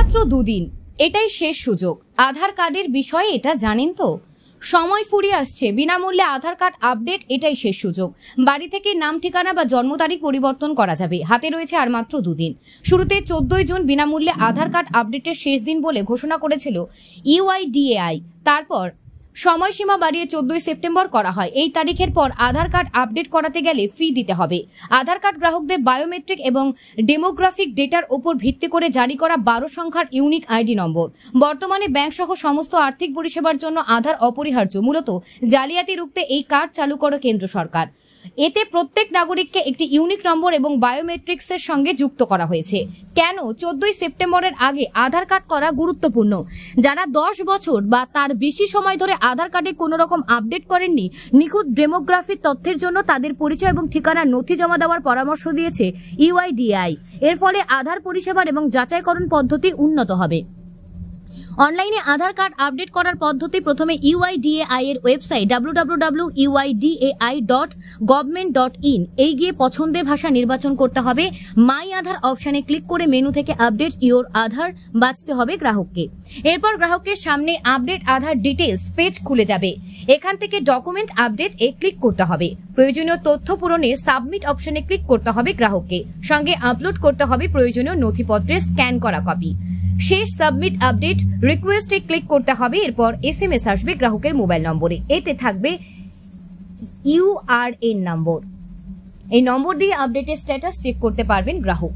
মাত্র দুদিন, এটাই শেষ সুযোগ। আধার কার্ডের বিষয়ে এটা জানেন তো? সময় ফুরিয়ে আসছে, বিনামূল্যে আধার কার্ড আপডেট, এটাই শেষ সুযোগ। বাড়ি থেকে নাম, ঠিকানা বা জন্ম তারিখ পরিবর্তন করা যাবে। হাতে রয়েছে আর মাত্র দুদিন। শুরুতে 14 জুন বিনামূল্যে আধার কার্ড আপডেটের শেষ দিন বলে ঘোষণা করেছিল ইউআইডিএআই। তারপর সময়সীমা বাড়িয়ে 14 সেপ্টেম্বর করা হয়। এই তারিখের পর আধার কার্ড আপডেট করাতে গেলে ফি দিতে হবে। আধার কার্ড গ্রাহকদের বায়োমেট্রিক এবং ডেমোগ্রাফিক ডেটার উপর ভিত্তি করে জারি করা 12 সংখ্যার ইউনিক আইডি নম্বর। বর্তমানে ব্যাংক সহ সমস্ত আর্থিক পরিষেবার জন্য আধার অপরিহার্য। মূলত জালিয়াতি রুখতে এই কার্ড চালু করে কেন্দ্র সরকার। এতে প্রত্যেক নাগরিককে একটি ইউনিক নম্বর এবং বায়োমেট্রিক্সের সঙ্গে যুক্ত করা হয়েছে। কেন 14 সেপ্টেম্বরের আগে আধার কার্ড করা গুরুত্বপূর্ণ? যারা 10 বছর বা তার বেশি সময় ধরে আধার কার্ডে কোনো রকম আপডেট করেননি, নিখুঁত ডেমোগ্রাফিক তথ্যের জন্য তাদের পরিচয় এবং ঠিকানার নথি জমা দেওয়ার পরামর্শ দিয়েছে ইউআইডিএআই। এর ফলে আধার পরিষেবার এবং যাচাইকরণ পদ্ধতি উন্নত হবে। অনলাইনে আধার কার্ড আপডেট করার পদ্ধতি: প্রথমে ইউআইডিএআই এর ওয়েবসাইট www.uidai.government.in এই গিয়ে পছন্দের ভাষা নির্বাচন করতে হবে। মাই আধার অপশনে ক্লিক করে মেনু থেকে আপডেট ইওর আধার বাছতে হবে গ্রাহককে। এরপর গ্রাহকের সামনে আপডেট আধার ডিটেইলস পেজ খুলে যাবে। এখান থেকে ডকুমেন্ট আপডেট এ ক্লিক করতে হবে। প্রয়োজনীয় তথ্য পূরণে সাবমিট অপশনে ক্লিক করতে হবে গ্রাহককে। সঙ্গে আপলোড করতে হবে প্রয়োজনীয় নথিপত্রের স্ক্যান করা কপি। শেষ সাবমিট আপডেট রিকোয়েস্টে ক্লিক করতে হবে। এরপর এসএমএস আসবে গ্রাহকের মোবাইল নম্বরে। এতে থাকবে ইউআরএন নম্বর। এই নম্বর দিয়ে আপডেটের স্ট্যাটাস চেক করতে পারবেন গ্রাহক।